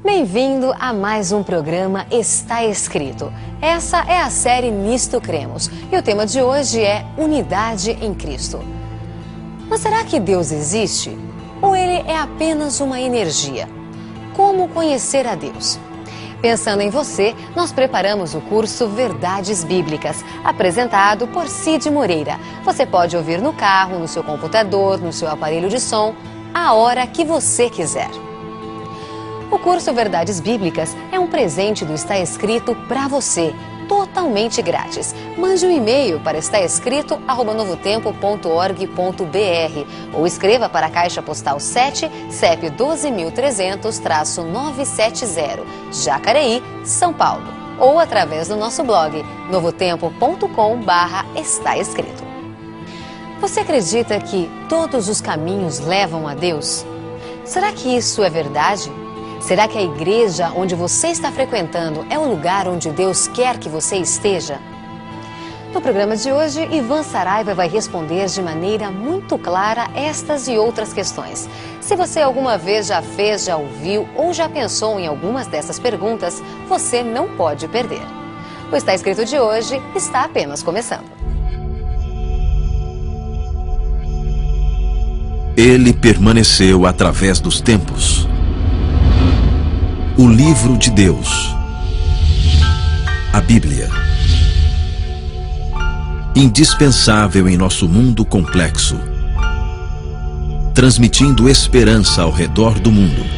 Bem-vindo a mais um programa Está Escrito. Essa é a série Nisto Cremos e o tema de hoje é Unidade em Cristo. Mas será que Deus existe? Ou ele é apenas uma energia? Como conhecer a Deus? Pensando em você, nós preparamos o curso Verdades Bíblicas, apresentado por Cid Moreira. Você pode ouvir no carro, no seu computador, no seu aparelho de som, a hora que você quiser. O curso Verdades Bíblicas é um presente do Está Escrito para você, totalmente grátis. Mande um e-mail para estaescrito@novotempo.org.br ou escreva para a Caixa Postal 7, CEP 12.300-970, Jacareí, São Paulo. Ou através do nosso blog, novotempo.com/estaescrito. Você acredita que todos os caminhos levam a Deus? Será que isso é verdade? Será que a igreja onde você está frequentando é o lugar onde Deus quer que você esteja? No programa de hoje, Ivan Saraiva vai responder de maneira muito clara estas e outras questões. Se você alguma vez já fez, já ouviu ou já pensou em algumas dessas perguntas, você não pode perder. O Está Escrito de hoje está apenas começando. Ele permaneceu através dos tempos. O livro de Deus, a Bíblia, indispensável em nosso mundo complexo, transmitindo esperança ao redor do mundo.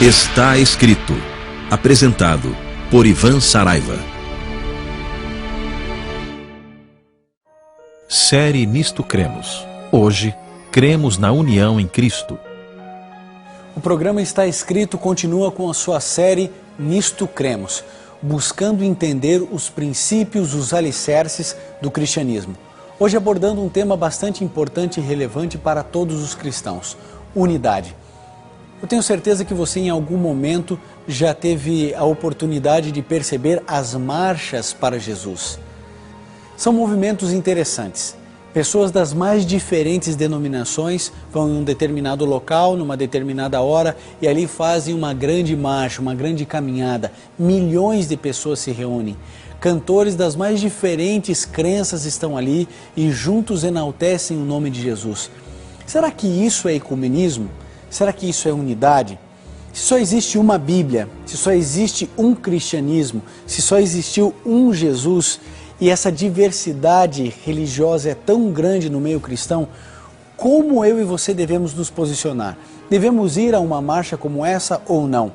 Está Escrito, apresentado por Ivan Saraiva. Série Nisto Cremos. Hoje, cremos na união em Cristo. O programa Está Escrito continua com a sua série Nisto Cremos, buscando entender os princípios, os alicerces do cristianismo. Hoje abordando um tema bastante importante e relevante para todos os cristãos: unidade. Eu tenho certeza que você em algum momento já teve a oportunidade de perceber as marchas para Jesus. São movimentos interessantes. Pessoas das mais diferentes denominações vão em um determinado local, numa determinada hora, e ali fazem uma grande marcha, uma grande caminhada. Milhões de pessoas se reúnem. Cantores das mais diferentes crenças estão ali e juntos enaltecem o nome de Jesus. Será que isso é ecumenismo? Será que isso é unidade? Se só existe uma Bíblia, se só existe um cristianismo, se só existiu um Jesus e essa diversidade religiosa é tão grande no meio cristão, como eu e você devemos nos posicionar? Devemos ir a uma marcha como essa ou não?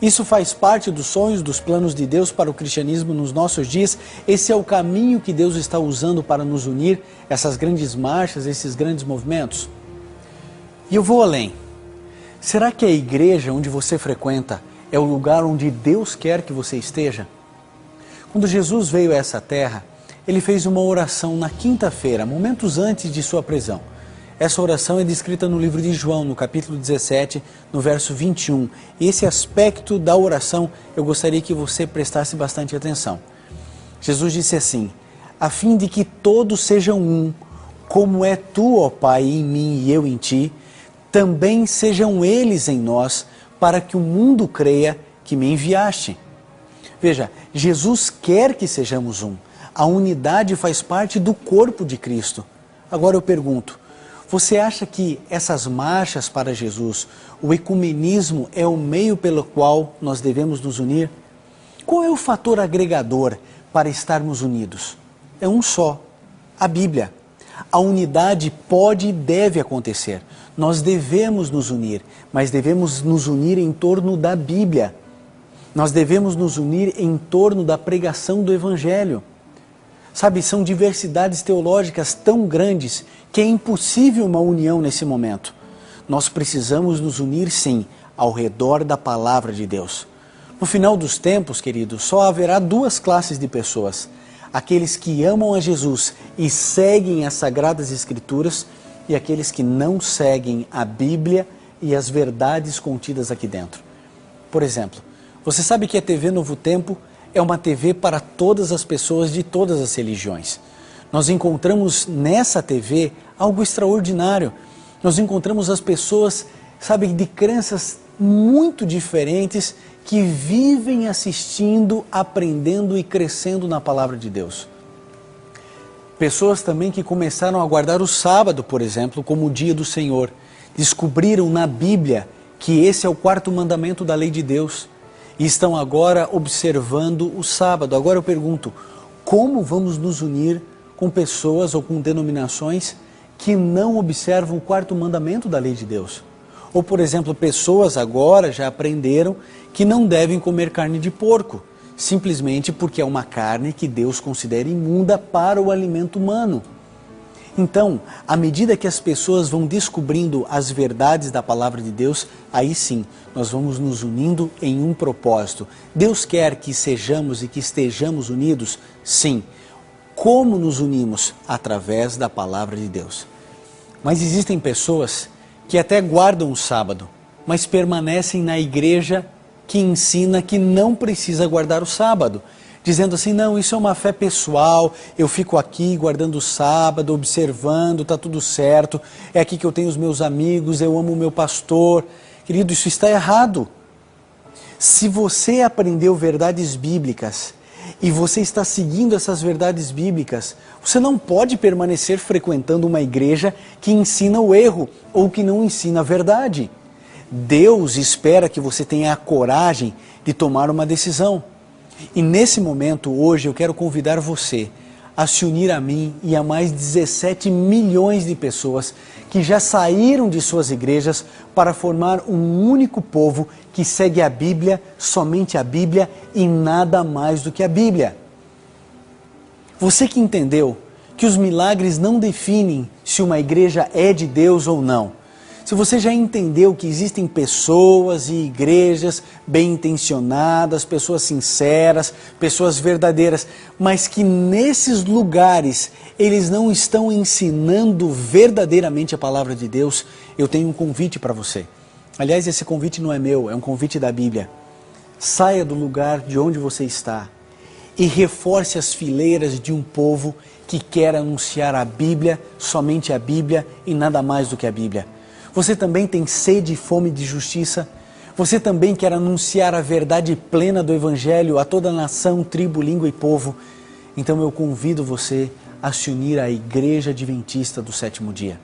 Isso faz parte dos sonhos, dos planos de Deus para o cristianismo nos nossos dias? Esse é o caminho que Deus está usando para nos unir, essas grandes marchas, esses grandes movimentos? E eu vou além. Será que a igreja onde você frequenta é o lugar onde Deus quer que você esteja? Quando Jesus veio a essa terra, ele fez uma oração na quinta-feira, momentos antes de sua prisão. Essa oração é descrita no livro de João, no capítulo 17, no verso 21. E esse aspecto da oração eu gostaria que você prestasse bastante atenção. Jesus disse assim: a fim de que todos sejam um, como é tu, ó Pai, em mim e eu em ti, também sejam eles em nós, para que o mundo creia que me enviaste. Veja, Jesus quer que sejamos um. A unidade faz parte do corpo de Cristo. Agora eu pergunto, você acha que essas marchas para Jesus, o ecumenismo é o meio pelo qual nós devemos nos unir? Qual é o fator agregador para estarmos unidos? É um só, a Bíblia. A unidade pode e deve acontecer. Nós devemos nos unir, mas devemos nos unir em torno da Bíblia. Nós devemos nos unir em torno da pregação do Evangelho. Sabe, são diversidades teológicas tão grandes que é impossível uma união nesse momento. Nós precisamos nos unir, sim, ao redor da Palavra de Deus. No final dos tempos, queridos, só haverá duas classes de pessoas: aqueles que amam a Jesus e seguem as Sagradas Escrituras e aqueles que não seguem a Bíblia e as verdades contidas aqui dentro. Por exemplo, você sabe que a TV Novo Tempo é uma TV para todas as pessoas de todas as religiões. Nós encontramos nessa TV algo extraordinário. Nós encontramos as pessoas, sabe, de crenças muito diferentes que vivem assistindo, aprendendo e crescendo na palavra de Deus. Pessoas também que começaram a guardar o sábado, por exemplo, como o dia do Senhor. Descobriram na Bíblia que esse é o 4º mandamento da lei de Deus e estão agora observando o sábado. Agora eu pergunto, como vamos nos unir com pessoas ou com denominações que não observam o 4º mandamento da lei de Deus? Ou, por exemplo, pessoas agora já aprenderam que não devem comer carne de porco, simplesmente porque é uma carne que Deus considera imunda para o alimento humano. Então, à medida que as pessoas vão descobrindo as verdades da palavra de Deus, aí sim, nós vamos nos unindo em um propósito. Deus quer que sejamos e que estejamos unidos? Sim. Como nos unimos? Através da palavra de Deus. Mas existem pessoas que até guardam o sábado, mas permanecem na igreja que ensina que não precisa guardar o sábado, dizendo assim, não, isso é uma fé pessoal, eu fico aqui guardando o sábado, observando, está tudo certo, é aqui que eu tenho os meus amigos, eu amo o meu pastor. Querido, isso está errado. Se você aprendeu verdades bíblicas e você está seguindo essas verdades bíblicas, você não pode permanecer frequentando uma igreja que ensina o erro ou que não ensina a verdade. Deus espera que você tenha a coragem de tomar uma decisão. E nesse momento, hoje, eu quero convidar você a se unir a mim e a mais 17 milhões de pessoas que já saíram de suas igrejas para formar um único povo que segue a Bíblia, somente a Bíblia e nada mais do que a Bíblia. Você que entendeu que os milagres não definem se uma igreja é de Deus ou não. Se você já entendeu que existem pessoas e igrejas bem intencionadas, pessoas sinceras, pessoas verdadeiras, mas que nesses lugares eles não estão ensinando verdadeiramente a palavra de Deus, eu tenho um convite para você. Aliás, esse convite não é meu, é um convite da Bíblia. Saia do lugar de onde você está e reforce as fileiras de um povo que quer anunciar a Bíblia, somente a Bíblia e nada mais do que a Bíblia. Você também tem sede e fome de justiça? Você também quer anunciar a verdade plena do Evangelho a toda nação, tribo, língua e povo? Então eu convido você a se unir à Igreja Adventista do Sétimo Dia.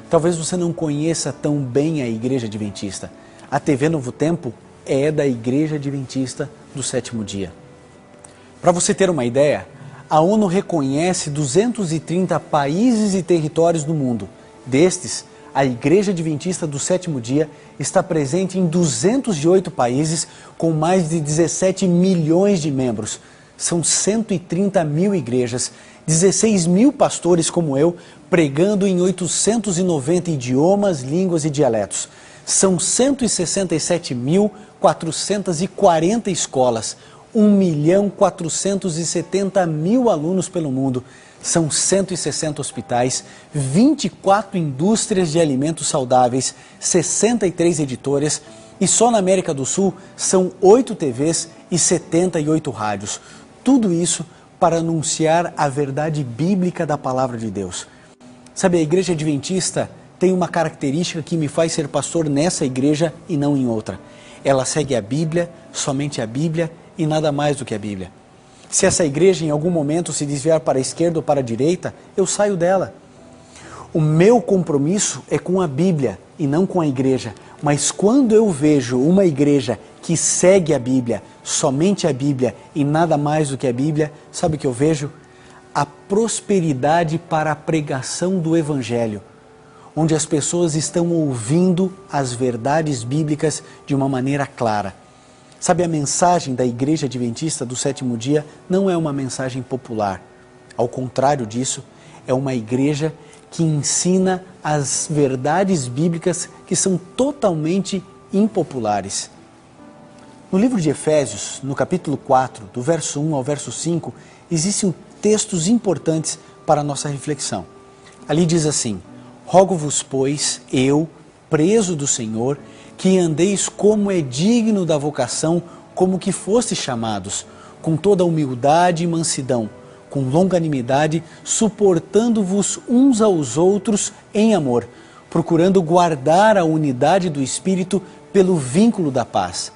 Talvez você não conheça tão bem a Igreja Adventista. A TV Novo Tempo é da Igreja Adventista do Sétimo Dia. Para você ter uma ideia, a ONU reconhece 230 países e territórios no mundo. Destes, a Igreja Adventista do Sétimo Dia está presente em 208 países com mais de 17 milhões de membros. São 130 mil igrejas, 16 mil pastores como eu, pregando em 890 idiomas, línguas e dialetos. São 167.440 escolas, 1.470.000 alunos pelo mundo. São 160 hospitais, 24 indústrias de alimentos saudáveis, 63 editoras e só na América do Sul são 8 TVs e 78 rádios. Tudo isso para anunciar a verdade bíblica da palavra de Deus. Sabe, a Igreja Adventista tem uma característica que me faz ser pastor nessa igreja e não em outra. Ela segue a Bíblia, somente a Bíblia e nada mais do que a Bíblia. Se essa igreja em algum momento se desviar para a esquerda ou para a direita, eu saio dela. O meu compromisso é com a Bíblia e não com a igreja. Mas quando eu vejo uma igreja que segue a Bíblia, somente a Bíblia e nada mais do que a Bíblia, sabe o que eu vejo? A prosperidade para a pregação do Evangelho, onde as pessoas estão ouvindo as verdades bíblicas de uma maneira clara. Sabe, a mensagem da Igreja Adventista do Sétimo Dia não é uma mensagem popular. Ao contrário disso, é uma igreja que ensina as verdades bíblicas que são totalmente impopulares. No livro de Efésios, no capítulo 4, do verso 1 ao verso 5, existem textos importantes para a nossa reflexão. Ali diz assim: rogo-vos, pois, eu, preso do Senhor, que andeis como é digno da vocação, como que fostes chamados, com toda humildade e mansidão, com longanimidade, suportando-vos uns aos outros em amor, procurando guardar a unidade do Espírito pelo vínculo da paz.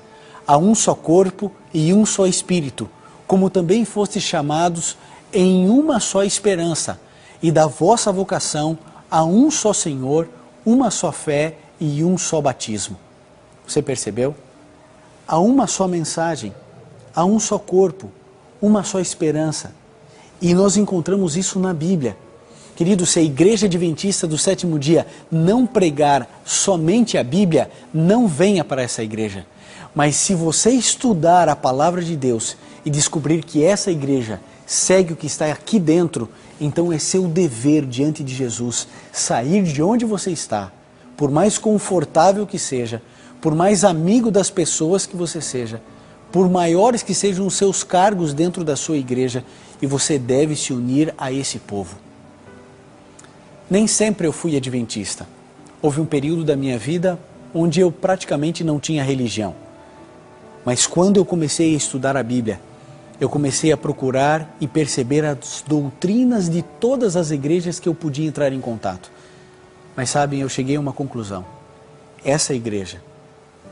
Há um só corpo e um só Espírito, como também fostes chamados em uma só esperança, e da vossa vocação há um só Senhor, uma só fé e um só batismo. Você percebeu? Há uma só mensagem, há um só corpo, uma só esperança. E nós encontramos isso na Bíblia. Querido, se a Igreja Adventista do Sétimo Dia não pregar somente a Bíblia, não venha para essa igreja. Mas se você estudar a Palavra de Deus e descobrir que essa igreja segue o que está aqui dentro, então é seu dever diante de Jesus sair de onde você está, por mais confortável que seja, por mais amigo das pessoas que você seja, por maiores que sejam os seus cargos dentro da sua igreja, e você deve se unir a esse povo. Nem sempre eu fui adventista. Houve um período da minha vida onde eu praticamente não tinha religião. Mas quando eu comecei a estudar a Bíblia, eu comecei a procurar e perceber as doutrinas de todas as igrejas que eu podia entrar em contato. Mas sabem, eu cheguei a uma conclusão. Essa igreja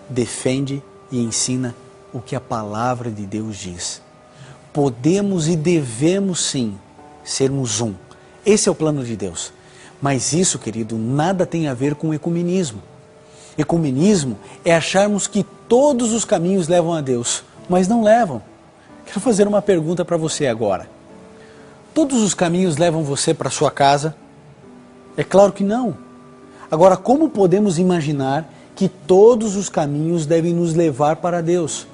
defende e ensina o que a palavra de Deus diz. Podemos e devemos sim sermos um. Esse é o plano de Deus. Mas isso, querido, nada tem a ver com ecumenismo. Ecumenismo é acharmos que todos os caminhos levam a Deus, mas não levam. Quero fazer uma pergunta para você agora. Todos os caminhos levam você para sua casa? É claro que não. Agora, como podemos imaginar que todos os caminhos devem nos levar para Deus?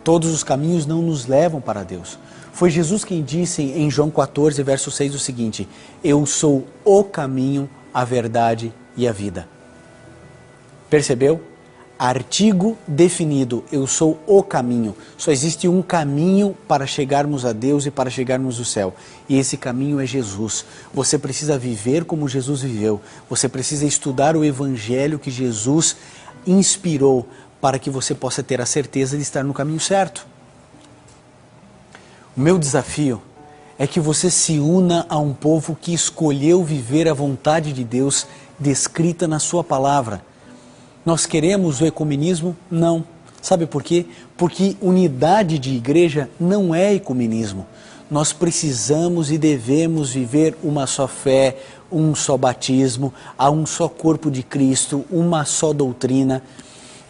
Todos os caminhos não nos levam para Deus. Foi Jesus quem disse em João 14, verso 6 o seguinte: eu sou o caminho, a verdade e a vida. Percebeu? Artigo definido, eu sou o caminho. Só existe um caminho para chegarmos a Deus e para chegarmos ao céu. E esse caminho é Jesus. Você precisa viver como Jesus viveu. Você precisa estudar o evangelho que Jesus inspirou para que você possa ter a certeza de estar no caminho certo. O meu desafio é que você se una a um povo que escolheu viver a vontade de Deus descrita na sua palavra. Nós queremos o ecumenismo? Não. Sabe por quê? Porque unidade de igreja não é ecumenismo. Nós precisamos e devemos viver uma só fé, um só batismo, há um só corpo de Cristo, uma só doutrina.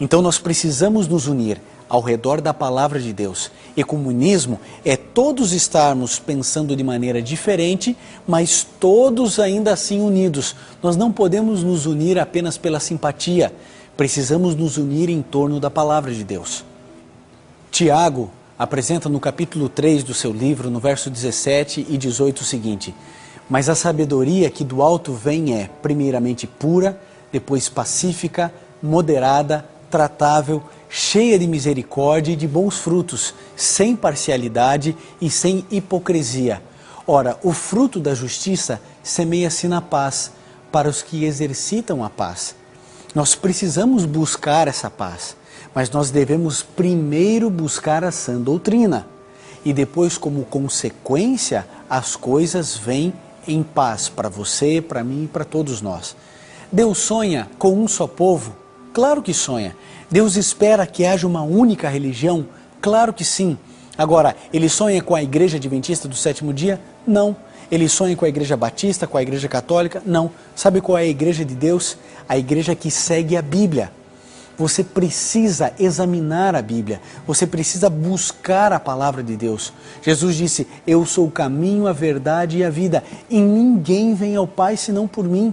Então nós precisamos nos unir ao redor da palavra de Deus. Ecumenismo é todos estarmos pensando de maneira diferente, mas todos ainda assim unidos. Nós não podemos nos unir apenas pela simpatia. Precisamos nos unir em torno da palavra de Deus. Tiago apresenta no capítulo 3 do seu livro, no verso 17 e 18 o seguinte: mas a sabedoria que do alto vem é, primeiramente pura, depois pacífica, moderada, tratável, cheia de misericórdia e de bons frutos, sem parcialidade e sem hipocrisia. Ora, o fruto da justiça semeia-se na paz, para os que exercitam a paz. Nós precisamos buscar essa paz, mas nós devemos primeiro buscar a sã doutrina. E depois, como consequência, as coisas vêm em paz para você, para mim e para todos nós. Deus sonha com um só povo? Claro que sonha. Deus espera que haja uma única religião? Claro que sim. Agora, ele sonha com a Igreja Adventista do Sétimo Dia? Não. Ele sonha com a Igreja Batista, com a Igreja Católica? Não. Sabe qual é a Igreja de Deus? A Igreja que segue a Bíblia. Você precisa examinar a Bíblia. Você precisa buscar a palavra de Deus. Jesus disse: eu sou o caminho, a verdade e a vida. E ninguém vem ao Pai senão por mim.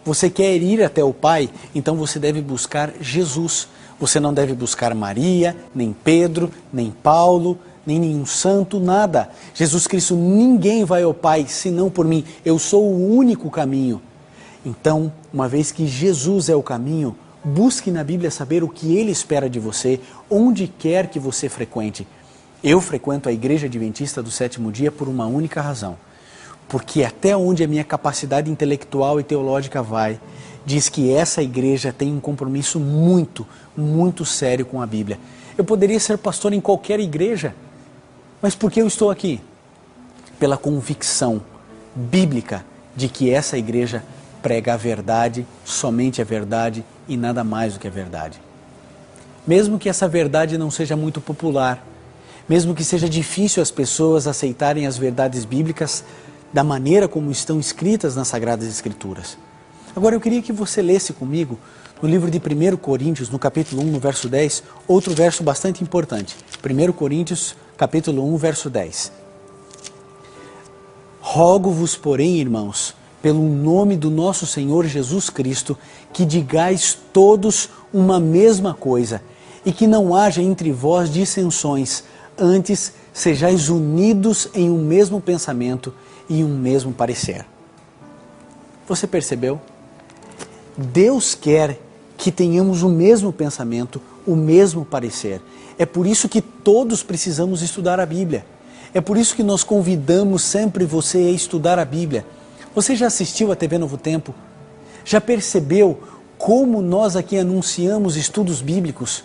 Você quer ir até o Pai? Então você deve buscar Jesus. Você não deve buscar Maria, nem Pedro, nem Paulo, nem nenhum santo, nada. Jesus Cristo, ninguém vai ao Pai senão por mim. Eu sou o único caminho. Então, uma vez que Jesus é o caminho, busque na Bíblia saber o que Ele espera de você, onde quer que você frequente. Eu frequento a Igreja Adventista do Sétimo Dia por uma única razão. Porque até onde a minha capacidade intelectual e teológica vai, diz que essa igreja tem um compromisso muito sério com a Bíblia. Eu poderia ser pastor em qualquer igreja, mas por que eu estou aqui? Pela convicção bíblica de que essa igreja prega a verdade, somente a verdade e nada mais do que a verdade. Mesmo que essa verdade não seja muito popular, mesmo que seja difícil as pessoas aceitarem as verdades bíblicas da maneira como estão escritas nas Sagradas Escrituras. Agora eu queria que você lesse comigo no livro de 1 Coríntios, no capítulo 1, no verso 10, outro verso bastante importante. 1 Coríntios, capítulo 1, verso 10. Rogo-vos, porém, irmãos, pelo nome do nosso Senhor Jesus Cristo, que digais todos uma mesma coisa, e que não haja entre vós dissensões, antes sejais unidos em um mesmo pensamento e um mesmo parecer. Você percebeu? Deus quer que tenhamos o mesmo pensamento, o mesmo parecer. É por isso que todos precisamos estudar a Bíblia. É por isso que nós convidamos sempre você a estudar a Bíblia. Você já assistiu a TV Novo Tempo? Já percebeu como nós aqui anunciamos estudos bíblicos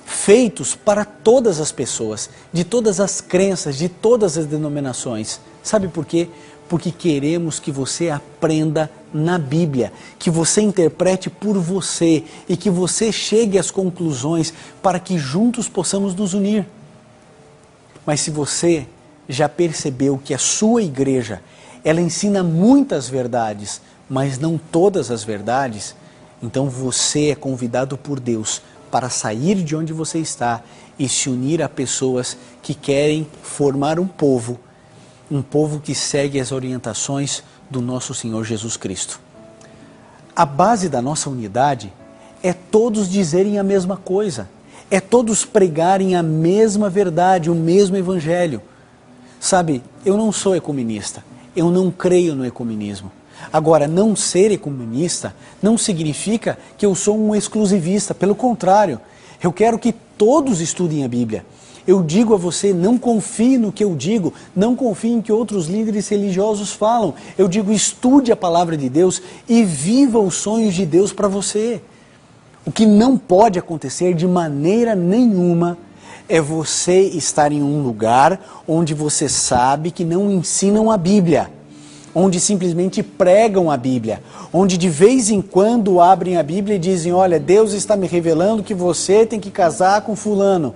feitos para todas as pessoas, de todas as crenças, de todas as denominações? Sabe por quê? Porque queremos que você aprenda na Bíblia, que você interprete por você e que você chegue às conclusões para que juntos possamos nos unir. Mas se você já percebeu que a sua igreja, ela ensina muitas verdades, mas não todas as verdades, então você é convidado por Deus para sair de onde você está e se unir a pessoas que querem formar um povo que segue as orientações do nosso Senhor Jesus Cristo. A base da nossa unidade é todos dizerem a mesma coisa, é todos pregarem a mesma verdade, o mesmo evangelho. Sabe, eu não sou ecumenista, eu não creio no ecumenismo. Agora, não ser ecumenista não significa que eu sou um exclusivista, pelo contrário, eu quero que todos estudem a Bíblia. Eu digo a você, não confie no que eu digo, não confie em que outros líderes religiosos falam. Eu digo, estude a palavra de Deus e viva os sonhos de Deus para você. O que não pode acontecer de maneira nenhuma é você estar em um lugar onde você sabe que não ensinam a Bíblia, onde simplesmente pregam a Bíblia, onde de vez em quando abrem a Bíblia e dizem, olha, Deus está me revelando que você tem que casar com fulano.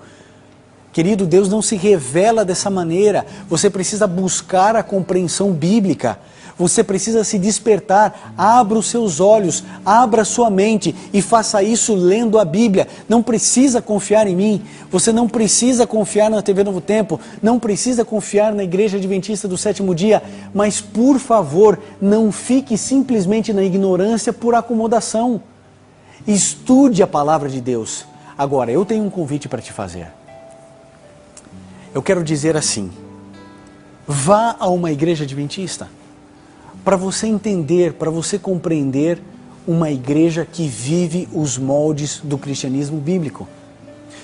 Querido, Deus não se revela dessa maneira. Você precisa buscar a compreensão bíblica. Você precisa se despertar. Abra os seus olhos, abra a sua mente e faça isso lendo a Bíblia. Não precisa confiar em mim. Você não precisa confiar na TV Novo Tempo. Não precisa confiar na Igreja Adventista do Sétimo Dia. Mas, por favor, não fique simplesmente na ignorância por acomodação. Estude a palavra de Deus. Agora, eu tenho um convite para te fazer. Eu quero dizer assim, vá a uma igreja adventista, para você entender, para você compreender uma igreja que vive os moldes do cristianismo bíblico.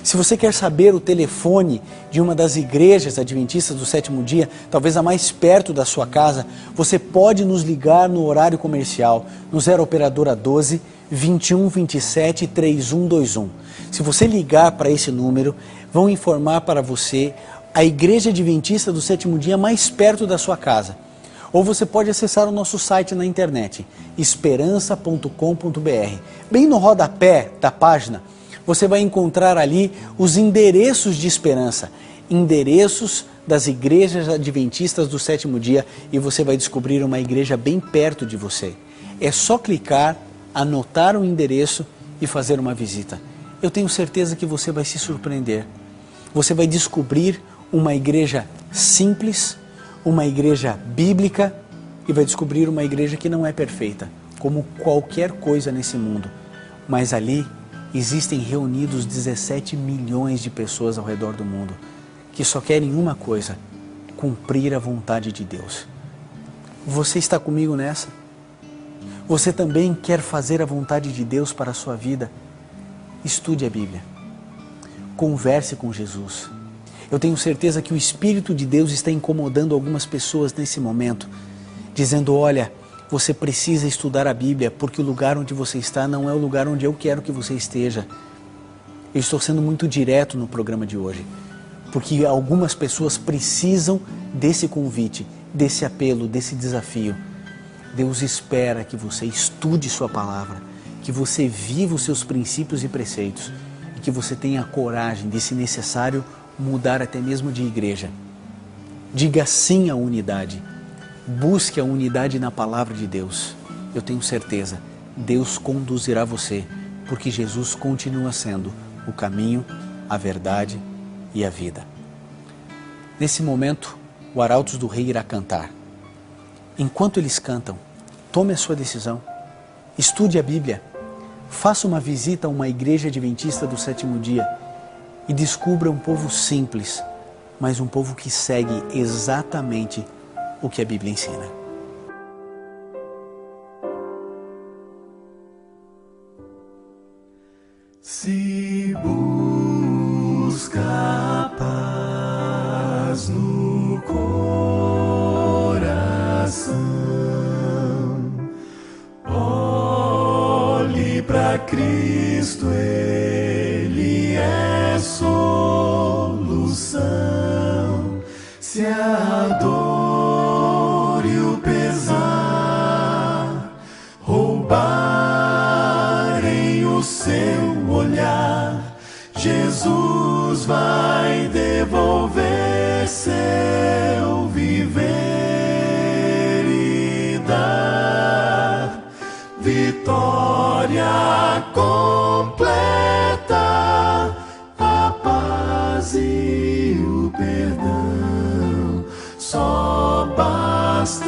Se você quer saber o telefone de uma das igrejas adventistas do Sétimo Dia, talvez a mais perto da sua casa, você pode nos ligar no horário comercial, no 0 operadora 12 21 27 3121. Se você ligar para esse número, vão informar para você a Igreja Adventista do Sétimo Dia mais perto da sua casa. Ou você pode acessar o nosso site na internet, esperança.com.br. Bem no rodapé da página, você vai encontrar ali os endereços de esperança, endereços das igrejas adventistas do Sétimo Dia, e você vai descobrir uma igreja bem perto de você. É só clicar, anotar o endereço e fazer uma visita. Eu tenho certeza que você vai se surpreender. Você vai descobrir uma igreja simples, uma igreja bíblica, e vai descobrir uma igreja que não é perfeita, como qualquer coisa nesse mundo. Mas ali existem reunidos 17 milhões de pessoas ao redor do mundo, que só querem uma coisa, cumprir a vontade de Deus. Você está comigo nessa? Você também quer fazer a vontade de Deus para a sua vida? Estude a Bíblia. Converse com Jesus. Eu tenho certeza que o Espírito de Deus está incomodando algumas pessoas nesse momento, dizendo, olha, Você precisa estudar a Bíblia, porque o lugar onde você está não é o lugar onde eu quero que você esteja. Eu estou sendo muito direto no programa de hoje, porque algumas pessoas precisam desse convite, desse apelo, desse desafio. Deus espera que você estude sua palavra, que você viva os seus princípios e preceitos e que você tenha a coragem de, se necessário, mudar até mesmo de igreja. Diga sim à unidade. Busque a unidade na palavra de Deus. Eu tenho certeza, Deus conduzirá você, porque Jesus continua sendo o caminho, a verdade e a vida. Nesse momento, o Arautos do Rei irá cantar. Enquanto eles cantam, tome a sua decisão. Estude a Bíblia. Faça uma visita a uma igreja adventista do sétimo dia e descubra um povo simples, mas um povo que segue exatamente o que a Bíblia ensina. Se busca a paz no coração, olhe para Cristo, Ele é solução. Se a dor e o pesar roubarem o seu olhar, Jesus vai devolver seu viver e dar vitória completa, a paz e o perdão. Só basta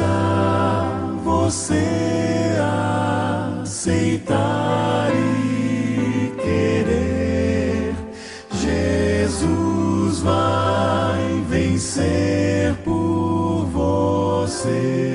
você aceitar e querer. Jesus vai vencer por você.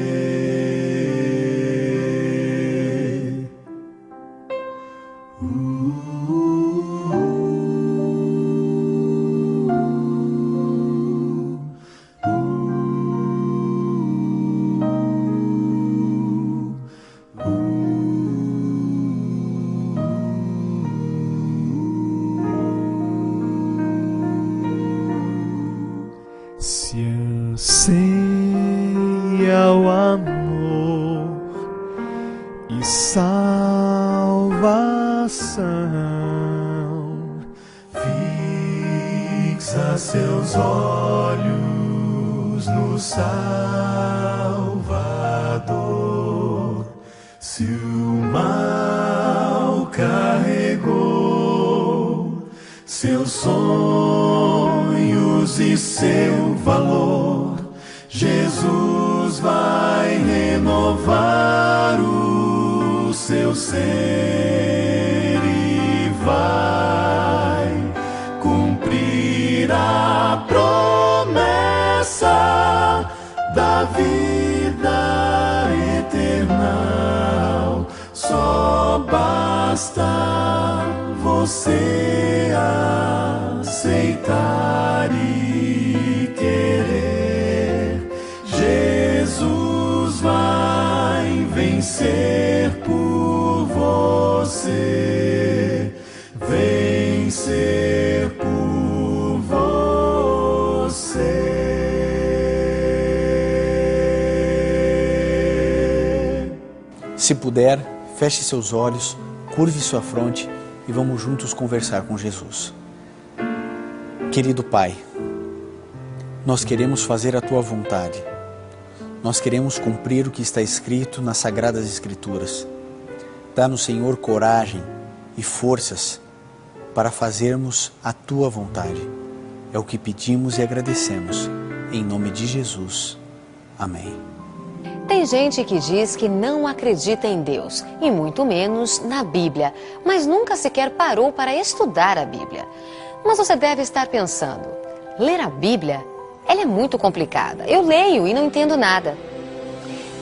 Se anseia o amor e salvação, fixa seus olhos no Salvador. Se o mal carregou seus sonhos e seu valor, Jesus vai renovar o seu ser e vai cumprir a promessa da vida eterna. Só basta você aceitar e querer. Jesus vai vencer por você, vencer por você. Se puder, feche seus olhos, curve sua fronte e vamos juntos conversar com Jesus. Querido Pai, nós queremos fazer a Tua vontade. Nós queremos cumprir o que está escrito nas Sagradas Escrituras. Dá-nos, Senhor, coragem e forças para fazermos a Tua vontade. É o que pedimos e agradecemos. Em nome de Jesus. Amém. Tem gente que diz que não acredita em Deus, e muito menos na Bíblia, mas nunca sequer parou para estudar a Bíblia. Mas você deve estar pensando, ler a Bíblia? Ela é muito complicada. Eu leio e não entendo nada.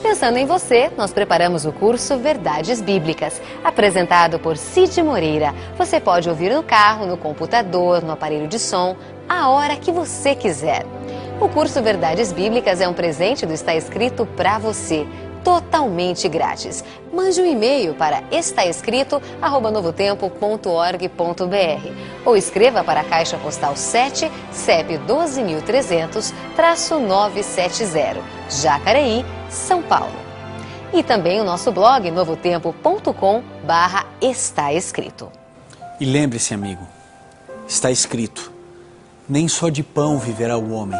Pensando em você, nós preparamos o curso Verdades Bíblicas, apresentado por Cid Moreira. Você pode ouvir no carro, no computador, no aparelho de som, a hora que você quiser. O curso Verdades Bíblicas é um presente do Está Escrito para você. totalmente grátis. Mande um e-mail para estaescrito@novotempo.org.br ou escreva para a Caixa Postal 7, CEP 12.300-970, Jacareí, São Paulo. E também o nosso blog novotempo.com/está escrito. E lembre-se, amigo, está escrito: nem só de pão viverá o homem,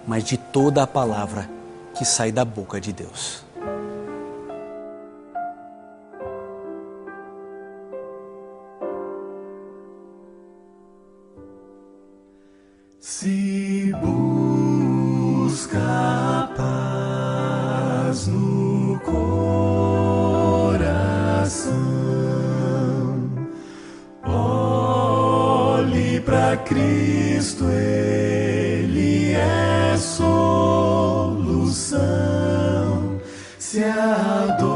mas de toda a palavra que sai da boca de Deus. Se busca a paz no coração, olhe para Cristo, Ele é solução. Se a dor